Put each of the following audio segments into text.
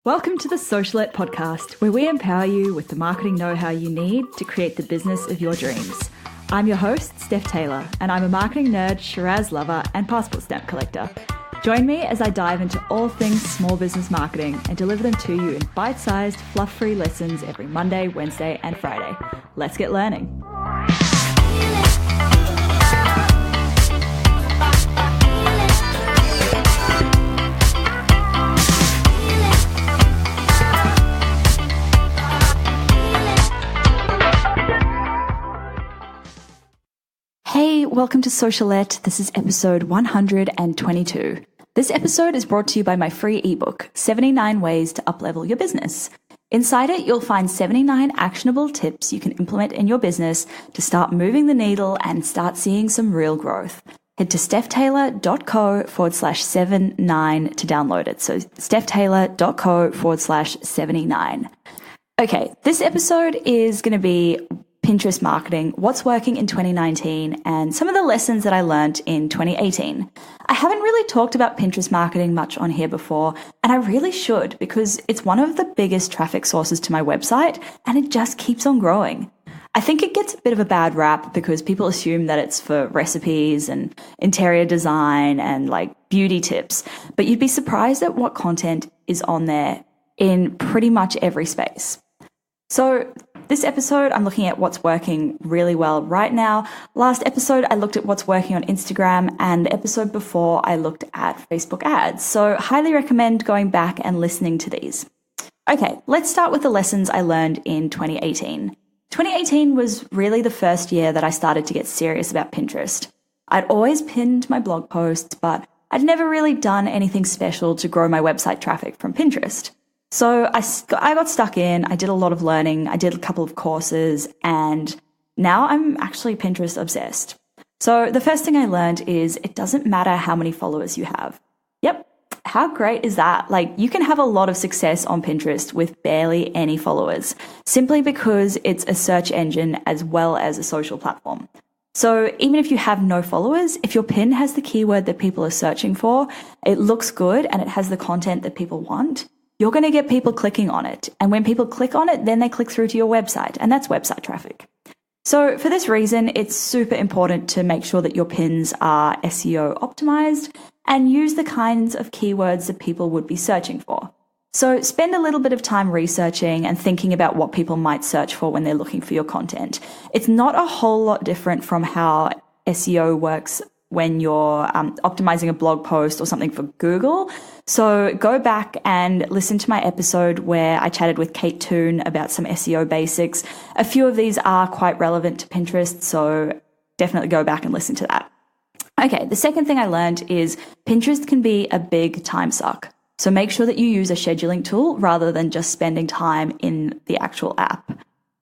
Welcome to the Socialette podcast, where we empower you with the marketing know-how you need to create the business of your dreams. I'm your host, Steph Taylor, and I'm a marketing nerd, Shiraz lover, and passport stamp collector. Join me as I dive into all things small business marketing and deliver them to you in bite-sized, fluff-free lessons every Monday, Wednesday, and Friday. Let's get learning. Hey, welcome to Socialette. This is episode 122. This episode is brought to you by my free ebook, 79 Ways to Uplevel Your Business. Inside it, you'll find 79 actionable tips you can implement in your business to start moving the needle and start seeing some real growth. Head to stephtaylor.co/79 to download it. So stephtaylor.co/79. Okay, this episode is going to be Pinterest marketing, what's working in 2019, and some of the lessons that I learned in 2018. I haven't really talked about Pinterest marketing much on here before, and I really should because it's one of the biggest traffic sources to my website, and it just keeps on growing. I think it gets a bit of a bad rap because people assume that it's for recipes and interior design and like beauty tips, but you'd be surprised at what content is on there in pretty much every space. So this episode, I'm looking at what's working really well right now. Last episode, I looked at what's working on Instagram, and the episode before, I looked at Facebook ads. So highly recommend going back and listening to these. Okay, let's start with the lessons I learned in 2018. 2018 was really the first year that I started to get serious about Pinterest. I'd always pinned my blog posts, but I'd never really done anything special to grow my website traffic from Pinterest. So I got stuck in, I did a lot of learning, I did a couple of courses, and now I'm actually Pinterest obsessed. So the first thing I learned is it doesn't matter how many followers you have. Yep, how great is that? Like, you can have a lot of success on Pinterest with barely any followers, simply because it's a search engine as well as a social platform. So even if you have no followers, if your pin has the keyword that people are searching for, it looks good, and it has the content that people want, you're going to get people clicking on it. And when people click on it, then they click through to your website, and that's website traffic. So for this reason, it's super important to make sure that your pins are SEO optimized and use the kinds of keywords that people would be searching for. So spend a little bit of time researching and thinking about what people might search for when they're looking for your content. It's not a whole lot different from how SEO works when you're optimizing a blog post or something for Google. So go back and listen to my episode where I chatted with Kate Toon about some SEO basics. A few of these are quite relevant to Pinterest, so definitely go back and listen to that. Okay, the second thing I learned is Pinterest can be a big time suck. So make sure that you use a scheduling tool rather than just spending time in the actual app.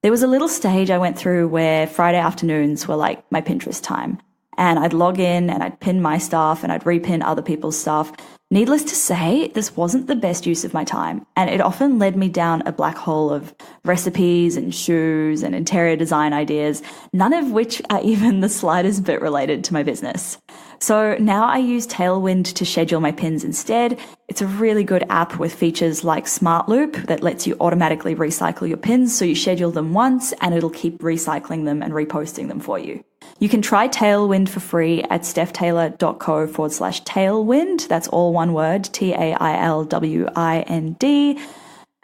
There was a little stage I went through where Friday afternoons were like my Pinterest time. And I'd log in and I'd pin my stuff and I'd repin other people's stuff. Needless to say, this wasn't the best use of my time, and it often led me down a black hole of recipes and shoes and interior design ideas, none of which are even the slightest bit related to my business. So now I use Tailwind to schedule my pins instead. It's a really good app with features like Smart Loop that lets you automatically recycle your pins, so you schedule them once and it'll keep recycling them and reposting them for you. You can try Tailwind for free at stephtaylor.co/tailwind. That's all one word, TAILWIND.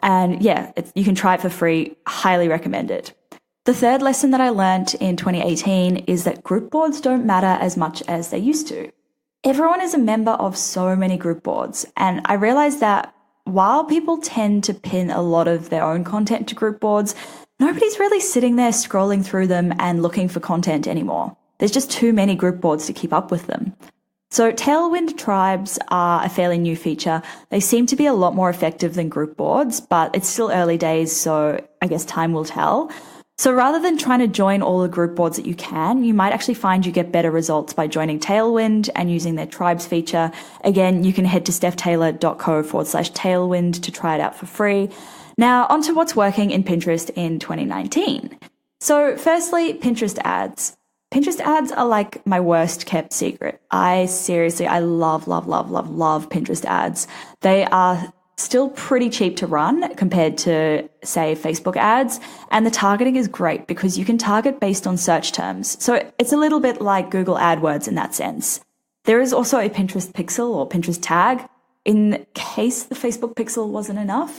And yeah, you can try it for free. Highly recommend it. The third lesson that I learned in 2018 is that group boards don't matter as much as they used to. Everyone is a member of so many group boards, and I realized that while people tend to pin a lot of their own content to group boards, nobody's really sitting there scrolling through them and looking for content anymore. There's just too many group boards to keep up with them. So Tailwind tribes are a fairly new feature. They seem to be a lot more effective than group boards, but it's still early days, so I guess time will tell. So rather than trying to join all the group boards that you can, you might actually find you get better results by joining Tailwind and using their tribes feature. Again, you can head to stephtaylor.co/tailwind to try it out for free. Now, onto what's working in Pinterest in 2019. So firstly, Pinterest ads. Pinterest ads are like my worst kept secret. I love Pinterest ads. They are still pretty cheap to run compared to, say, Facebook ads. And the targeting is great because you can target based on search terms. So it's a little bit like Google AdWords in that sense. There is also a Pinterest pixel or Pinterest tag in case the Facebook pixel wasn't enough.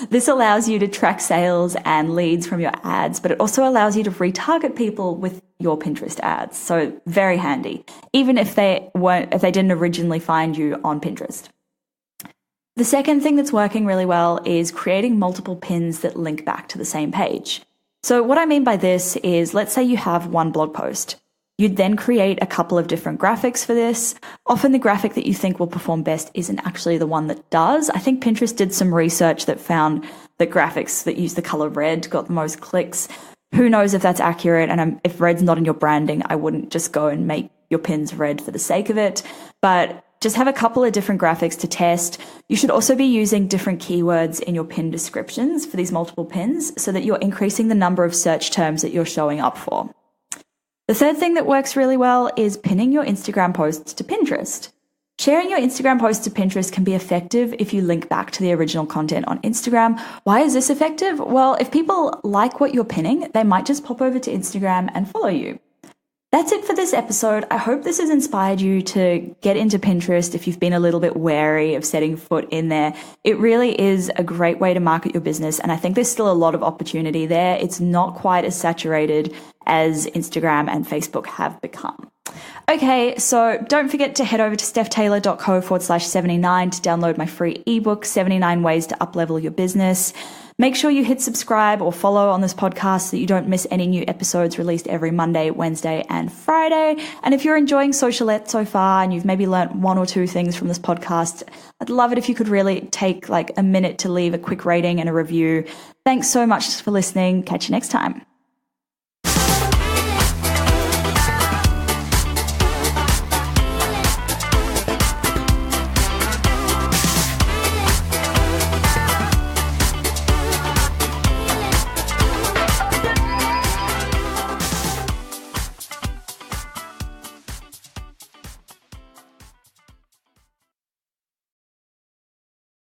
This allows you to track sales and leads from your ads, but it also allows you to retarget people with your Pinterest ads. So very handy, even if they didn't originally find you on Pinterest. The second thing that's working really well is creating multiple pins that link back to the same page. So what I mean by this is, let's say you have one blog post. You'd then create a couple of different graphics for this. Often the graphic that you think will perform best isn't actually the one that does. I think Pinterest did some research that found that graphics that use the color red got the most clicks. Who knows if that's accurate? And if red's not in your branding, I wouldn't just go and make your pins red for the sake of it. But just have a couple of different graphics to test. You should also be using different keywords in your pin descriptions for these multiple pins so that you're increasing the number of search terms that you're showing up for. The third thing that works really well is pinning your Instagram posts to Pinterest. Sharing your Instagram posts to Pinterest can be effective if you link back to the original content on Instagram. Why is this effective? Well, if people like what you're pinning, they might just pop over to Instagram and follow you. That's it for this episode. I hope this has inspired you to get into Pinterest if you've been a little bit wary of setting foot in there. It really is a great way to market your business, and I think there's still a lot of opportunity there. It's not quite as saturated as Instagram and Facebook have become. Okay, so don't forget to head over to stephtaylor.co/79 to download my free ebook, 79 Ways to Uplevel Your Business. Make sure you hit subscribe or follow on this podcast so that you don't miss any new episodes released every Monday, Wednesday, and Friday. And if you're enjoying Socialette so far and you've maybe learnt one or two things from this podcast, I'd love it if you could really take like a minute to leave a quick rating and a review. Thanks so much for listening. Catch you next time.